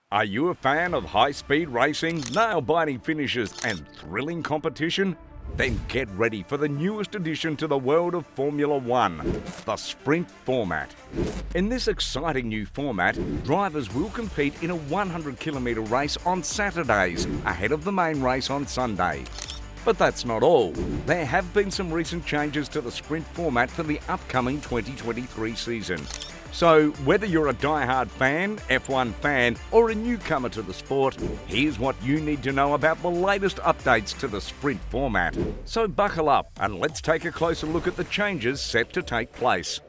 Are you a fan of high-speed racing, nail-biting finishes and thrilling competition? Then get ready for the newest addition to the world of Formula One, the sprint format. In this exciting new format, drivers will compete in a 100-kilometre race on Saturdays, ahead of the main race on Sunday. But that's not all. There have been some recent changes to the sprint format for the upcoming 2023 season. So, whether you're a die-hard fan, F1 fan, or a newcomer to the sport, here's what you need to know about the latest updates to the sprint format. So buckle up and let's take a closer look at the changes set to take place.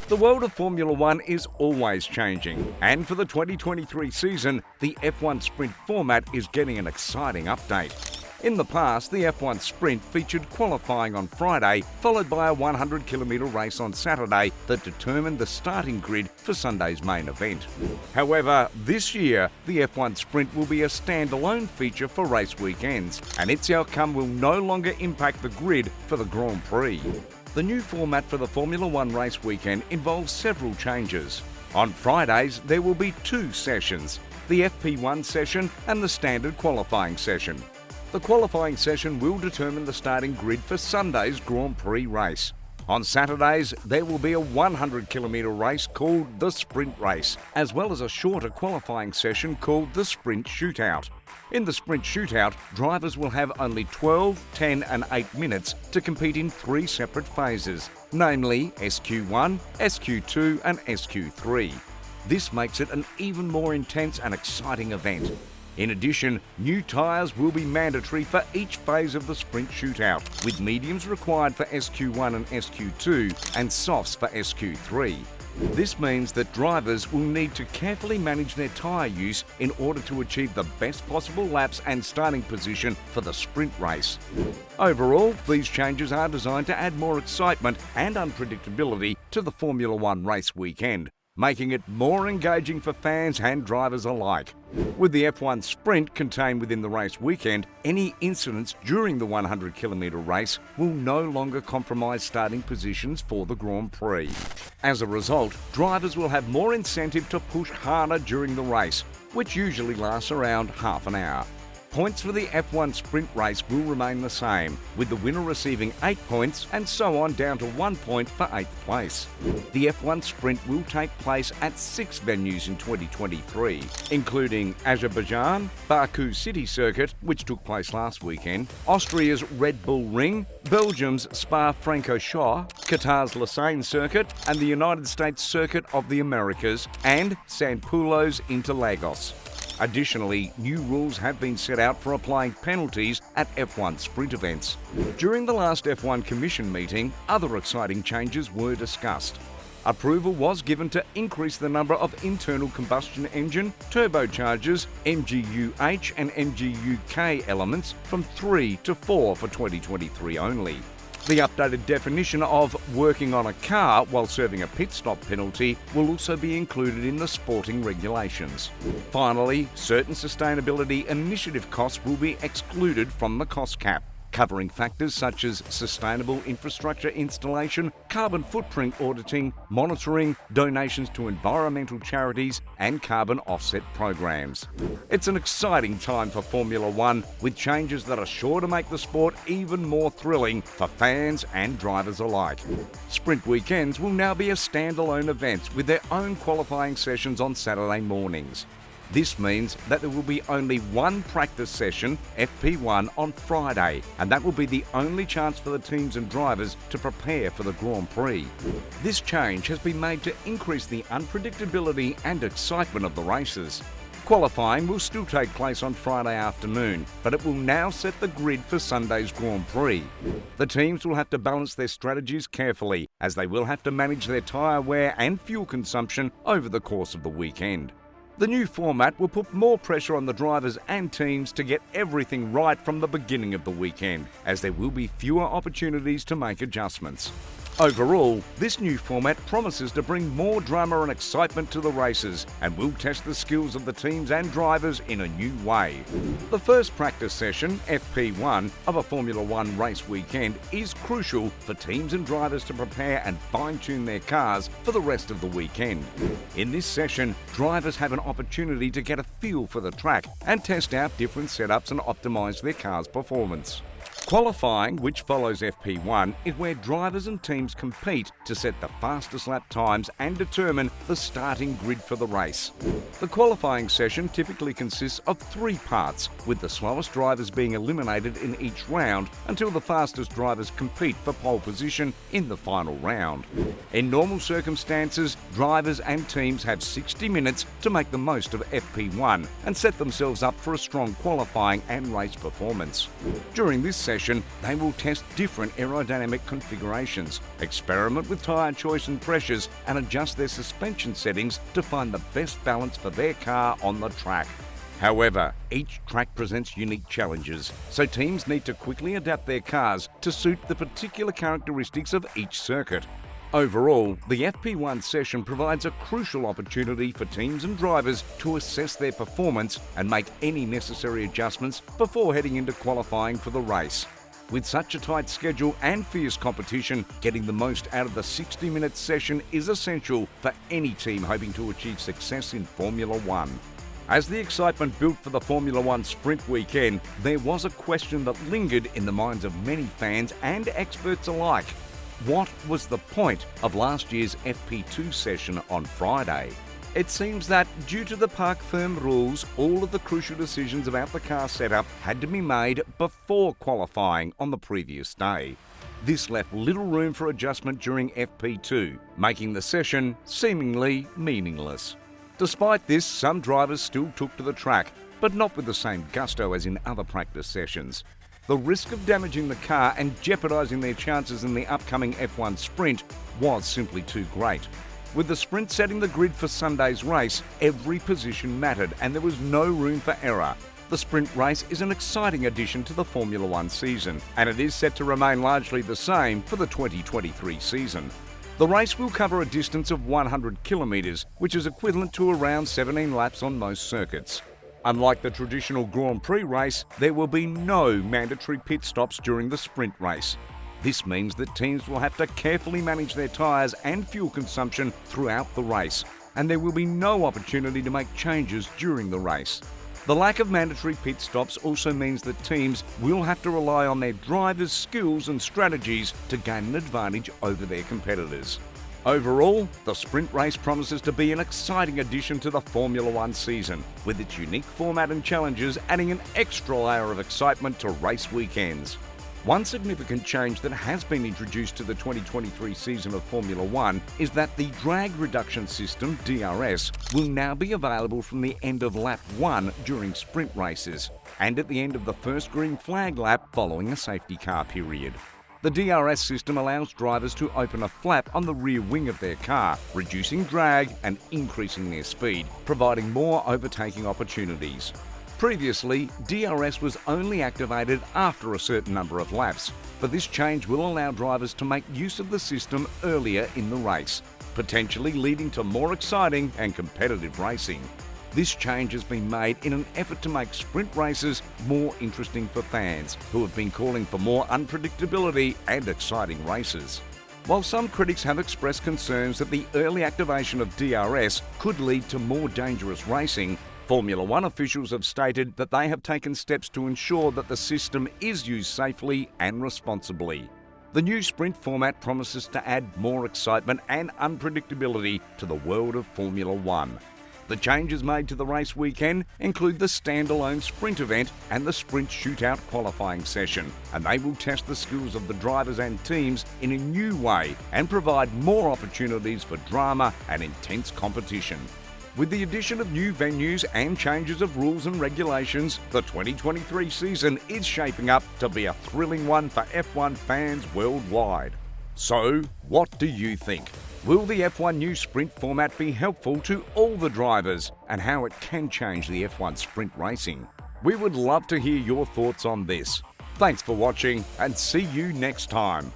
The world of Formula One is always changing, and for the 2023 season, the F1 sprint format is getting an exciting update. In the past, the F1 Sprint featured qualifying on Friday, followed by a 100-kilometre race on Saturday that determined the starting grid for Sunday's main event. However, this year, the F1 Sprint will be a standalone feature for race weekends, and its outcome will no longer impact the grid for the Grand Prix. The new format for the Formula One race weekend involves several changes. On Fridays, there will be two sessions, the FP1 session and the standard qualifying session. The qualifying session will determine the starting grid for Sunday's Grand Prix race. On Saturdays, there will be a 100-kilometre race called the Sprint Race, as well as a shorter qualifying session called the Sprint Shootout. In the Sprint Shootout, drivers will have only 12, 10 and 8 minutes to compete in three separate phases, namely SQ1, SQ2 and SQ3. This makes it an even more intense and exciting event. In addition, new tyres will be mandatory for each phase of the sprint shootout, with mediums required for SQ1 and SQ2 and softs for SQ3. This means that drivers will need to carefully manage their tyre use in order to achieve the best possible laps and starting position for the sprint race. Overall, these changes are designed to add more excitement and unpredictability to the Formula One race weekend, making it more engaging for fans and drivers alike. With the F1 Sprint contained within the race weekend, any incidents during the 100-kilometre race will no longer compromise starting positions for the Grand Prix. As a result, drivers will have more incentive to push harder during the race, which usually lasts around half an hour. Points for the F1 sprint race will remain the same, with the winner receiving 8 points and so on down to 1 point for 8th place. The F1 sprint will take place at 6 venues in 2023, including Azerbaijan, Baku City Circuit, which took place last weekend, Austria's Red Bull Ring, Belgium's Spa-Francorchamps, Qatar's Lausanne Circuit, and the United States Circuit of the Americas, and San Paulo's Interlagos. Additionally, new rules have been set out for applying penalties at F1 sprint events. During the last F1 Commission meeting, other exciting changes were discussed. Approval was given to increase the number of internal combustion engine, turbochargers, MGU-H and MGU-K elements from 3 to 4 for 2023 only. The updated definition of working on a car while serving a pit stop penalty will also be included in the sporting regulations. Finally, certain sustainability initiative costs will be excluded from the cost cap, covering factors such as sustainable infrastructure installation, carbon footprint auditing, monitoring, donations to environmental charities, and carbon offset programs. It's an exciting time for Formula One, with changes that are sure to make the sport even more thrilling for fans and drivers alike. Sprint weekends will now be a standalone event with their own qualifying sessions on Saturday mornings. This means that there will be only one practice session, FP1, on Friday, and that will be the only chance for the teams and drivers to prepare for the Grand Prix. This change has been made to increase the unpredictability and excitement of the races. Qualifying will still take place on Friday afternoon, but it will now set the grid for Sunday's Grand Prix. The teams will have to balance their strategies carefully, as they will have to manage their tyre wear and fuel consumption over the course of the weekend. The new format will put more pressure on the drivers and teams to get everything right from the beginning of the weekend, as there will be fewer opportunities to make adjustments. Overall, this new format promises to bring more drama and excitement to the races and will test the skills of the teams and drivers in a new way. The first practice session, FP1, of a Formula One race weekend is crucial for teams and drivers to prepare and fine-tune their cars for the rest of the weekend. In this session, drivers have an opportunity to get a feel for the track and test out different setups and optimise their car's performance. Qualifying, which follows FP1, is where drivers and teams compete to set the fastest lap times and determine the starting grid for the race. The qualifying session typically consists of 3 parts, with the slowest drivers being eliminated in each round until the fastest drivers compete for pole position in the final round. In normal circumstances, drivers and teams have 60 minutes to make the most of FP1 and set themselves up for a strong qualifying and race performance. During this session, they will test different aerodynamic configurations, experiment with tyre choice and pressures, and adjust their suspension settings to find the best balance for their car on the track. However, each track presents unique challenges, so teams need to quickly adapt their cars to suit the particular characteristics of each circuit. Overall, the FP1 session provides a crucial opportunity for teams and drivers to assess their performance and make any necessary adjustments before heading into qualifying for the race. With such a tight schedule and fierce competition, getting the most out of the 60-minute session is essential for any team hoping to achieve success in Formula One. As the excitement built for the Formula One sprint weekend, there was a question that lingered in the minds of many fans and experts alike. What was the point of last year's FP2 session on Friday? It seems that due to the park firm rules, all of the crucial decisions about the car setup had to be made before qualifying on the previous day. This left little room for adjustment during FP2, making the session seemingly meaningless. Despite this, some drivers still took to the track, but not with the same gusto as in other practice sessions. The risk of damaging the car and jeopardising their chances in the upcoming F1 sprint was simply too great. With the sprint setting the grid for Sunday's race, every position mattered and there was no room for error. The sprint race is an exciting addition to the Formula One season, and it is set to remain largely the same for the 2023 season. The race will cover a distance of 100 kilometres, which is equivalent to around 17 laps on most circuits. Unlike the traditional Grand Prix race, there will be no mandatory pit stops during the sprint race. This means that teams will have to carefully manage their tyres and fuel consumption throughout the race, and there will be no opportunity to make changes during the race. The lack of mandatory pit stops also means that teams will have to rely on their drivers' skills and strategies to gain an advantage over their competitors. Overall, the sprint race promises to be an exciting addition to the Formula One season, with its unique format and challenges adding an extra layer of excitement to race weekends. One significant change that has been introduced to the 2023 season of Formula One is that the drag reduction system, DRS, will now be available from the end of lap 1 during sprint races and at the end of the first green flag lap following a safety car period. The DRS system allows drivers to open a flap on the rear wing of their car, reducing drag and increasing their speed, providing more overtaking opportunities. Previously, DRS was only activated after a certain number of laps, but this change will allow drivers to make use of the system earlier in the race, potentially leading to more exciting and competitive racing. This change has been made in an effort to make sprint races more interesting for fans, who have been calling for more unpredictability and exciting races. While some critics have expressed concerns that the early activation of DRS could lead to more dangerous racing, Formula One officials have stated that they have taken steps to ensure that the system is used safely and responsibly. The new sprint format promises to add more excitement and unpredictability to the world of Formula One. The changes made to the race weekend include the standalone sprint event and the sprint shootout qualifying session, and they will test the skills of the drivers and teams in a new way and provide more opportunities for drama and intense competition. With the addition of new venues and changes of rules and regulations, the 2023 season is shaping up to be a thrilling one for F1 fans worldwide. So, what do you think? Will the F1 new sprint format be helpful to all the drivers, and how it can change the F1 sprint racing? We would love to hear your thoughts on this. Thanks for watching, and see you next time.